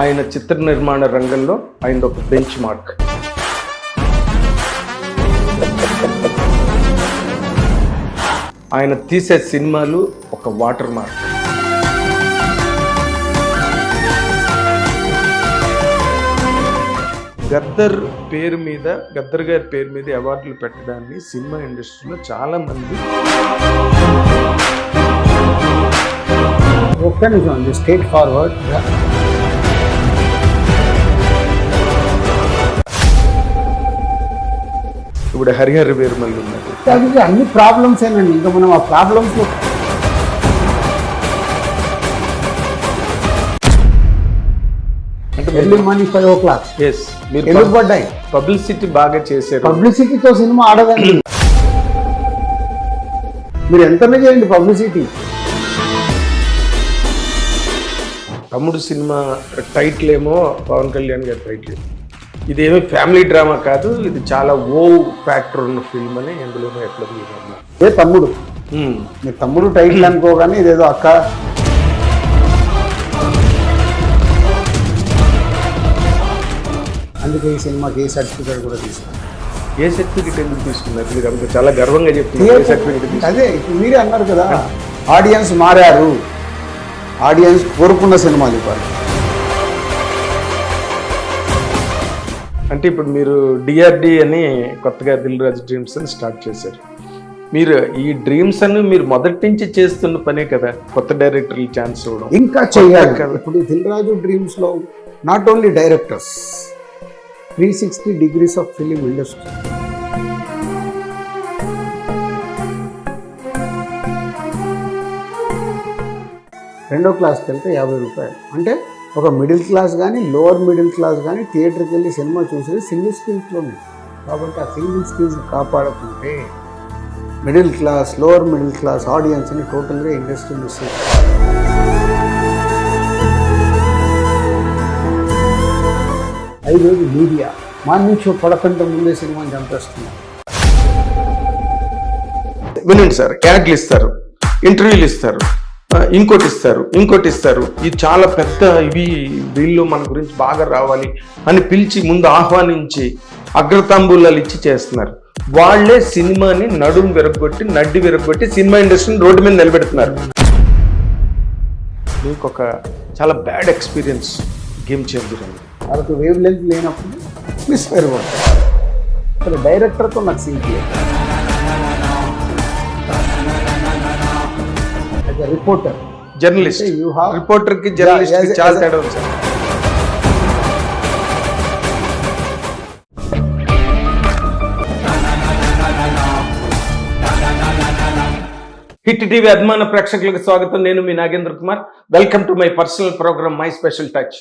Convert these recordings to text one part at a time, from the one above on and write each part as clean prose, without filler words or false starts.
ఆయన చిత్ర నిర్మాణ రంగంలో ఆయన ఒక బెంచ్ మార్క్. ఆయన తీసే సినిమాలు ఒక వాటర్ మార్క్. గద్దర్ పేరు మీద, గద్దర్ గారి పేరు మీద అవార్డులు పెట్టడాన్ని సినిమా ఇండస్ట్రీలో చాలా మంది స్ట్రేట్ ఫార్వర్డ్ ఇప్పుడు హరిహర వీరమల్లి ఉన్నారు. అన్ని ప్రాబ్లమ్స్ ఏనండి. ఇంకా మనం ఆ ప్రాబ్లమ్స్ ఎర్లీ మార్నింగ్ 5 o'clock మీరు ఎందుకు పడ్డాయి? పబ్లిసిటీ బాగా చేశారు. పబ్లిసిటీతో సినిమా ఆడదండి. మీరు ఎంతనే చేయండి పబ్లిసిటీ. తమ్ముడు సినిమా టైటిల్ ఏమో పవన్ కళ్యాణ్ గారి టైటిల్. ఇదేమీ ఫ్యామిలీ డ్రామా కాదు, ఇది చాలా ఓ ఫ్యాక్టర్ ఉన్న ఫిల్మ్ అని ఎందులోనో ఎట్లా ఏ తమ్ముడు, మీ తమ్ముడు టైటిల్ అనుకోగానే ఇదేదో అక్క. అందుకే ఈ సినిమాకి ఏ సర్టిఫికేట్ కూడా తీసుకున్నారు. ఏ సర్టిఫికేట్ ఎందుకు తీసుకున్నారు? మీరు అంత చాలా గర్వంగా చెప్తున్నారు. అదే ఇప్పుడు మీరే అన్నారు కదా, ఆడియన్స్ మారారు, ఆడియన్స్ కోరుకున్న సినిమాలు ఇవ్వాలి. అంటే ఇప్పుడు మీరు డిఆర్డి అని కొత్తగా దిల్ రాజు డ్రీమ్స్ అని స్టార్ట్ చేశారు. మీరు ఈ డ్రీమ్స్ అని మీరు మొదటి నుంచి చేస్తున్న పనే కదా, కొత్త డైరెక్టర్లు ఛాన్స్ ఇవ్వడం ఇంకా చేయాలి కదా. ఇప్పుడు దిల్ రాజు డ్రీమ్స్ లో not only directors, 360 degrees of film industry. రెండో క్లాస్కి వెళ్తే 50 రూపాయలు. అంటే ఒక మిడిల్ క్లాస్ కానీ లోవర్ మిడిల్ క్లాస్ కానీ థియేటర్కి వెళ్ళి సినిమా చూసేది సింగిల్ స్క్రీన్స్లోనే. కాబట్టి ఆ సింగిల్ స్క్రీన్స్ కాపాడుకుంటే middle class, lower middle class ఆడియన్స్ని టోటల్గా ఇండస్ట్రీ మిస్ అవుతుంది. ఐదోది మీడియా మార్నింగ్ షో పడకంటే ముందే సినిమాని చంపేస్తున్నారు. వినండి సార్, యాడ్లు ఇస్తారు, ఇంటర్వ్యూలు ఇస్తారు, ఇంకోటి ఇస్తారు. ఇది చాలా పెద్ద, ఇవి వీళ్ళు మన గురించి బాగా రావాలి అని పిలిచి ముందు ఆహ్వానించి అగ్రతాంబూలాలు ఇచ్చి చేస్తున్నారు. వాళ్లే సినిమాని నడ్డి విరగొట్టి సినిమా ఇండస్ట్రీని రోడ్డు మీద నిలబెడుతున్నారు. మీకు ఒక చాలా బ్యాడ్ ఎక్స్పీరియన్స్ గేమ్ చేంజర్ అండి. వాళ్ళకి వేవ్ లెంత్ లేనప్పుడు మిస్ఫైర్ పడతారు. అసలు డైరెక్టర్తో నాకు సింక్ లేదు. రిపోర్టర్, జర్నలిస్ట్, రిపోర్టర్ కి జర్నలిస్ట్ కి చాలా తేడా ఉంది సార్. హిట్ టీవీ అభిమాన ప్రేక్షకులకు స్వాగతం. నేను మీ Nagendra Kumar. Welcome to my personal programme my special touch.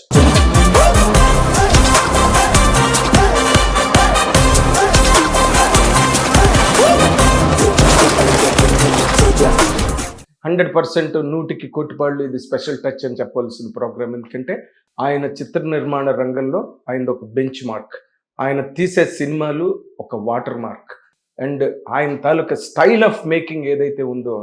Hundred 100% కోటిపాళ్ళు ఇది స్పెషల్ టచ్ అని చెప్పవలసిన ప్రోగ్రామ్. ఎందుకంటే ఆయన చిత్ర నిర్మాణ రంగంలో ఆయన ఒక బెంచ్ మార్క్. ఆయన తీసే సినిమాలు ఒక వాటర్ మార్క్. అండ్ ఆయన తాలూకా స్టైల్ ఆఫ్ మేకింగ్ ఏదైతే ఉందో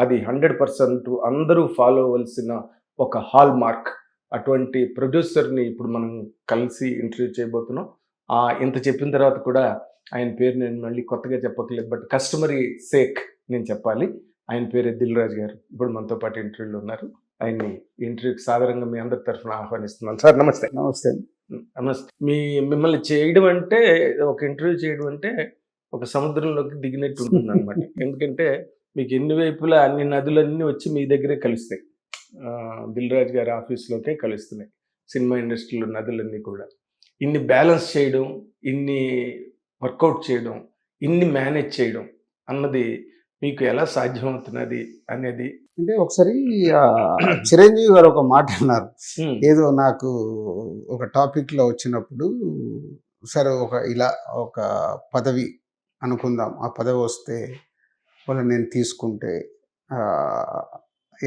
అది 100% అందరూ ఫాలో అవ్వాల్సిన ఒక హాల్ మార్క్. అటువంటి ప్రొడ్యూసర్ని ఇప్పుడు మనం కలిసి ఇంటర్వ్యూ చేయబోతున్నాం. ఇంత చెప్పిన తర్వాత కూడా ఆయన పేరు నేను మళ్ళీ కొత్తగా చెప్పట్లేదు, బట్ కస్టమరీ సేక్ నేను చెప్పాలి. ఆయన పేరు దిల్ రాజు గారు. ఇప్పుడు మనతో పాటు ఇంటర్వ్యూలో ఉన్నారు. ఆయన్ని ఇంటర్వ్యూకి సాధారణంగా మీ అందరి తరఫున ఆహ్వానిస్తున్నాను. సార్ నమస్తే. నమస్తే. నమస్తే. మిమ్మల్ని చేయడం అంటే, ఒక ఇంటర్వ్యూ చేయడం అంటే ఒక సముద్రంలోకి దిగినట్టు ఉంటుంది అనమాట. ఎందుకంటే మీకు ఎన్ని వైపులా అన్ని నదులన్నీ వచ్చి మీ దగ్గరే కలుస్తాయి. దిల్ రాజు గారి ఆఫీస్లోకే కలుస్తున్నాయి సినిమా ఇండస్ట్రీలో నదులన్నీ కూడా. ఇన్ని బ్యాలెన్స్ చేయడం, ఇన్ని వర్కౌట్ చేయడం, ఇన్ని మేనేజ్ చేయడం అన్నది మీకు ఎలా సాధ్యమవుతున్నది అనేది. అంటే ఒకసారి చిరంజీవి గారు ఒక మాట అన్నారు. ఏదో నాకు ఒక టాపిక్లో వచ్చినప్పుడు, సరే ఇలా ఒక పదవి అనుకుందాం, ఆ పదవి వస్తే వాళ్ళు నేను తీసుకుంటే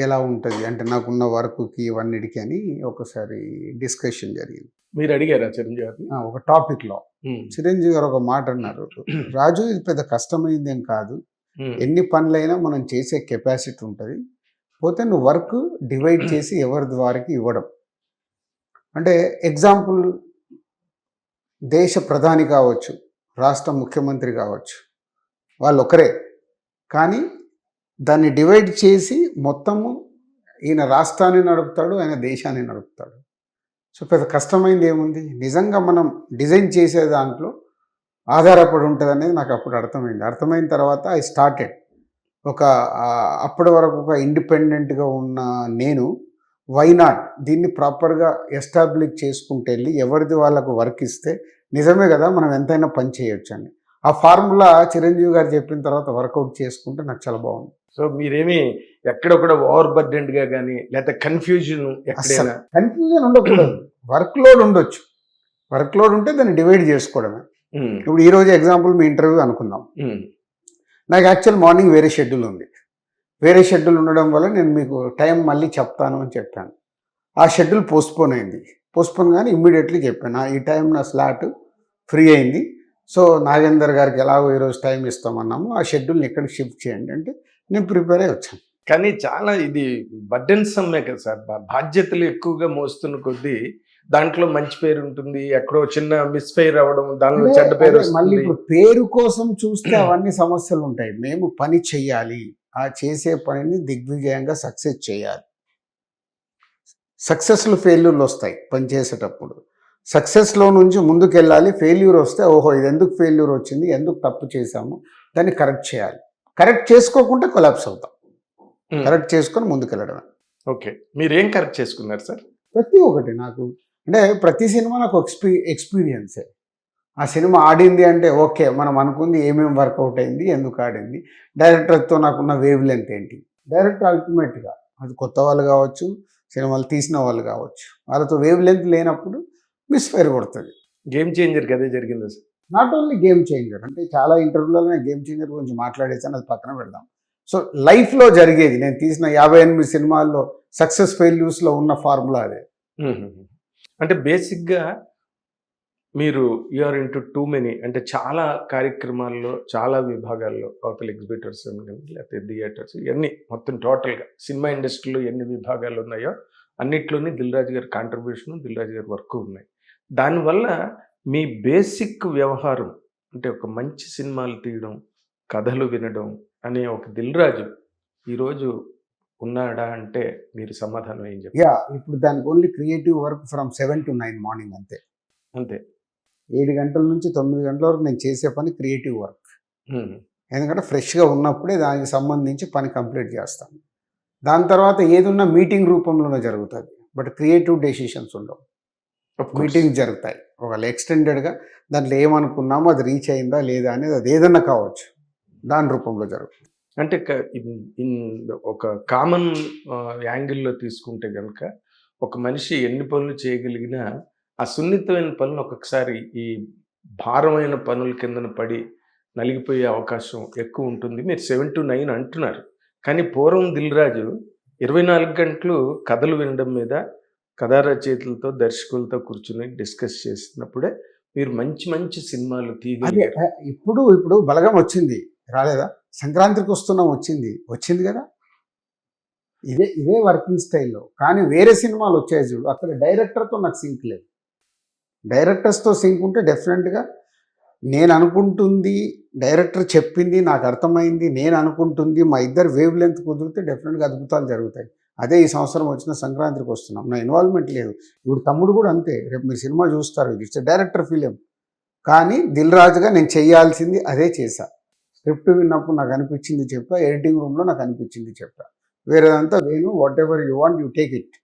ఎలా ఉంటుంది అంటే నాకున్న వర్క్కి ఇవన్నిటికీ అని ఒకసారి డిస్కషన్ జరిగింది. మీరు అడిగారా చిరంజీవి గారిని? ఒక టాపిక్లో చిరంజీవి గారు ఒక మాట అన్నారు, రాజు ఇది పెద్ద కష్టమైందేం కాదు, ఎన్ని పనులైనా మనం చేసే కెపాసిటీ ఉంటుంది, పోతే నువ్వు వర్క్ డివైడ్ చేసి ఎవరి ద్వారాకి ఇవ్వడం, అంటే ఎగ్జాంపుల్, దేశ ప్రధాని కావచ్చు, రాష్ట్ర ముఖ్యమంత్రి కావచ్చు, వాళ్ళు ఒకరే, కానీ దాన్ని డివైడ్ చేసి మొత్తము ఈయన రాష్ట్రాన్ని నడుపుతాడు, ఆయన దేశాన్ని నడుపుతాడు. సో పెద్ద కష్టమైంది ఏముంది, నిజంగా మనం డిజైన్ చేసే దాంట్లో ఆధారపడి ఉంటుంది అనేది నాకు అప్పుడు అర్థమైన తర్వాత ఐ స్టార్టెడ్ అప్పటి వరకు ఒక ఇండిపెండెంట్గా ఉన్న నేను వైనాట్ దీన్ని ప్రాపర్గా ఎస్టాబ్లిష్ చేసుకుంటూ వెళ్ళి ఎవరిది వాళ్ళకు వర్క్ ఇస్తే నిజమే కదా మనం ఎంతైనా పని చేయొచ్చు అని ఆ ఫార్ములా చిరంజీవి గారు చెప్పిన తర్వాత వర్కౌట్ చేసుకుంటే నాకు చాలా బాగుంది. సో మీరేమి ఎక్కడొక్కడ ఓవర్ బర్డెండ్గా కానీ లేకపోతే కన్ఫ్యూజన్ ఉండకూడదు, వర్క్ లోడ్ ఉండొచ్చు, వర్క్ లోడ్ ఉంటే దాన్ని డివైడ్ చేసుకోవడమే. ఇప్పుడు ఈరోజు ఎగ్జాంపుల్ మీ ఇంటర్వ్యూ అనుకుందాం, నాకు యాక్చువల్ మార్నింగ్ వేరే షెడ్యూల్ ఉంది, వేరే షెడ్యూల్ ఉండడం వల్ల నేను మీకు టైం మళ్ళీ చెప్తాను అని చెప్పాను. ఆ షెడ్యూల్ పోస్ట్పోన్ కానీ ఇమ్మీడియట్లీ చెప్పాను ఈ టైం నా స్లాట్ ఫ్రీ అయింది, సో నాగేందర్ గారికి ఎలాగో ఈరోజు టైం ఇస్తామన్నాము, ఆ షెడ్యూల్ని ఎక్కడికి షిఫ్ట్ చేయండి అంటే నేను ప్రిపేర్ అయ్యి వచ్చాను. కానీ చాలా ఇది బర్డెన్సమ్మే కదా సార్, బాధ్యతలు ఎక్కువగా మోస్తున్న కొద్దీ దాంట్లో మంచి పేరు ఉంటుంది, ఎక్కడో చిన్న మిస్ఫైర్ అవ్వడం, దానిలో చెడ్డ పేరు మళ్ళీ ఇప్పుడు పేరు కోసం చూస్తే అవన్నీ సమస్యలు ఉంటాయి. మేము పని చెయ్యాలి, ఆ చేసే పనిని దిగ్విజయంగా సక్సెస్ చేయాలి. సక్సెస్లు ఫెయిల్యూర్లు వస్తాయి పని చేసేటప్పుడు, సక్సెస్లో నుంచి ముందుకు వెళ్ళాలి. ఫెయిల్యూర్ వస్తే ఓహో ఇది ఎందుకు ఫెయిల్యూర్ వచ్చింది, ఎందుకు తప్పు చేశాము, దాన్ని కరెక్ట్ చేయాలి. కరెక్ట్ చేసుకోకుండా కొలాప్స్ అవుతాం, కరెక్ట్ చేసుకొని ముందుకు వెళ్ళడమే. ఓకే, మీరేం కరెక్ట్ చేసుకున్నారు సార్? ప్రతి ఒక్కటి నాకు అంటే ప్రతి సినిమా నాకు ఎక్స్పీరియన్సే. ఆ సినిమా ఆడింది అంటే ఓకే, మనం అనుకుంది ఏమేమి వర్కౌట్ అయింది, ఎందుకు ఆడింది, డైరెక్టర్తో నాకున్న వేవ్ లెంత్ ఏంటి. డైరెక్టర్ అల్టిమేట్గా అది కొత్త వాళ్ళు కావచ్చు, సినిమాలు తీసిన వాళ్ళు కావచ్చు, వాళ్ళతో వేవ్ లెంత్ లేనప్పుడు మిస్ఫైర్ కొడుతుంది. గేమ్ చేంజర్ కదే జరిగింది sir. Not only game changer, అంటే చాలా ఇంటర్వ్యూలలో నేను గేమ్ చేంజర్ గురించి మాట్లాడేసాను, అది పక్కన పెడదాం. సో లైఫ్లో జరిగేది, నేను తీసిన 58 సినిమాల్లో సక్సెస్ ఫెయిల్యూర్స్లో ఉన్న ఫార్ములా అదే. అంటే బేసిక్గా మీరు యూఆర్ ఇంటూ టూ మెనీ, అంటే చాలా కార్యక్రమాల్లో చాలా విభాగాల్లో అవతల ఎగ్జిబిటర్స్ లేకపోతే థియేటర్స్ ఇవన్నీ మొత్తం టోటల్గా సినిమా ఇండస్ట్రీలో ఎన్ని విభాగాలు ఉన్నాయో అన్నిట్లోని దిల్ రాజు గారి కాంట్రిబ్యూషన్, దిల్ రాజు గారి వర్క్ ఉన్నాయి. దానివల్ల మీ బేసిక్ వ్యవహారం అంటే ఒక మంచి సినిమాలు తీయడం, కథలు వినడం అనే ఒక దిల్ రాజు ఈరోజు ఉన్నాడా అంటే మీరు సమాధానం ఏం చెప్పారు? ఇప్పుడు దానికి only creative work from 7 to 9 morning అంతే. 7 గంటల నుంచి 9 గంటల వరకు నేను చేసే పని క్రియేటివ్ వర్క్. ఎందుకంటే ఫ్రెష్గా ఉన్నప్పుడే దానికి సంబంధించి పని కంప్లీట్ చేస్తాను. దాని తర్వాత ఏదున్నా మీటింగ్ రూపంలోనే జరుగుతుంది, బట్ క్రియేటివ్ డెసిషన్స్ ఉండవు. మీటింగ్ జరుగుతాయి ఒకవేళ ఎక్స్టెండెడ్గా, దాంట్లో ఏమనుకున్నామో అది రీచ్ అయిందా లేదా అనేది అది ఏదన్నా కావచ్చు, దాని రూపంలో జరుగుతుంది. అంటే ఒక కామన్ యాంగిల్లో తీసుకుంటే కనుక ఒక మనిషి ఎన్ని పనులు చేయగలిగినా ఆ సున్నితమైన పనులు ఒక్కొక్కసారి ఈ భారమైన పనుల కిందన పడి నలిగిపోయే అవకాశం ఎక్కువ ఉంటుంది. మీరు 7 to 9 అంటున్నారు, కానీ పూర్వం దిల్ రాజు 24 గంటలు కథలు వినడం మీద కథా రచయితలతో దర్శకులతో కూర్చుని డిస్కస్ చేసినప్పుడే మీరు మంచి మంచి సినిమాలు తీయగలిగారు. ఇప్పుడు బలగం వచ్చింది రాలేదా, సంక్రాంతికి వస్తున్నాం వచ్చింది కదా, ఇదే వర్కింగ్ స్టైల్లో. కానీ వేరే సినిమాలు వచ్చాయి చూడు, అక్కడ డైరెక్టర్తో నాకు సింక్ లేదు. డైరెక్టర్స్తో సింక్ ఉంటే డెఫినెట్గా నేను అనుకుంటుంది, డైరెక్టర్ చెప్పింది నాకు అర్థమైంది, నేను అనుకుంటుంది, మా ఇద్దరు వేవ్ లెంత్ కుదిరితే డెఫినెట్గా అద్భుతాలు జరుగుతాయి. అదే ఈ సంవత్సరం వచ్చిన సంక్రాంతికి వస్తున్నాం, నా ఇన్వాల్వ్మెంట్ లేదు. ఇప్పుడు తమ్ముడు కూడా అంతే, రేపు మీరు సినిమా చూస్తారు, ఇట్స్ డైరెక్టర్ ఫిలిం. కానీ దిల్ రాజుగా నేను చేయాల్సింది అదే చేశా. స్క్రిప్ట్ విన్నప్పుడు నాకు అనిపించింది చెప్పా, ఎడిటింగ్ రూమ్లో నాకు అనిపించింది చెప్పా. వేరేదంతా Venu whatever you want you take it.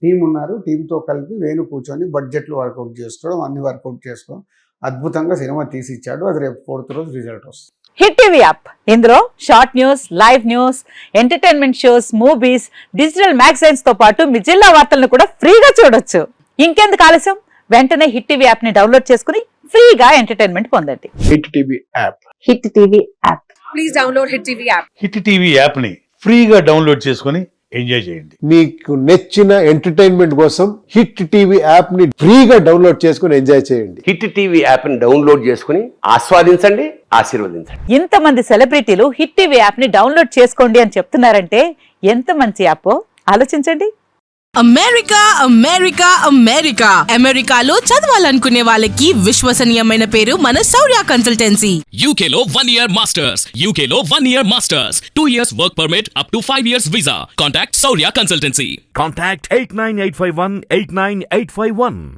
Team ఉన్నారు, టీంతో కలిపి వేణు కూర్చొని బడ్జెట్లు వర్కౌట్ చేసుకోవడం, అన్ని వర్కౌట్ చేసుకోవడం, అద్భుతంగా సినిమా తీసి ఇచ్చాడు. అది రేపు 4th రోజు రిజల్ట్ వస్తుంది. హిట్ టీవీ యాప్, ఇందులో short news, live news, entertainment shows, movies, digital magazines తో పాటు మీ జిల్లా వార్తలను కూడా ఫ్రీగా చూడొచ్చు. ఇంకెందుకు ఆలస్యం, వెంటనే హిట్ టీవీ యాప్ ని డౌన్లోడ్ చేసుకుని ఫ్రీగా ఎంటర్టైన్మెంట్ పొందండి. Hit TV app, hit TV app, please download hit TV app. Hit TV యాప్ని ఫ్రీగా డౌన్లోడ్ చేసుకొని ఎంజాయ్ చేయండి. మీకు నచ్చిన ఎంటర్టైన్మెంట్ కోసం హిట్ టీవీ యాప్ ని ఫ్రీగా డౌన్లోడ్ చేసుకొని ఎంజాయ్ చేయండి. హిట్ టీవీ యాప్ని డౌన్లోడ్ చేసుకుని ఆస్వాదించండి, ఆశీర్వదించండి. ఇంతమంది సెలబ్రిటీలు హిట్ టీవీ యాప్ ని డౌన్లోడ్ చేసుకోండి అని చెప్తున్నారంటే ఎంత మంచి యాప్ ఆలోచించండి. అమెరికా అమెరికా అమెరికా అమెరికాలో చదవాలనుకునే వాళ్ళకి విశ్వసనీయమైన పేరు మన శౌర్య కన్సల్టెన్సీ. UK లో 1 year masters. UK లో 1 year masters. 2 years work permit up to 5 years visa. Contact Saurya Consultancy. Contact 89851 89851.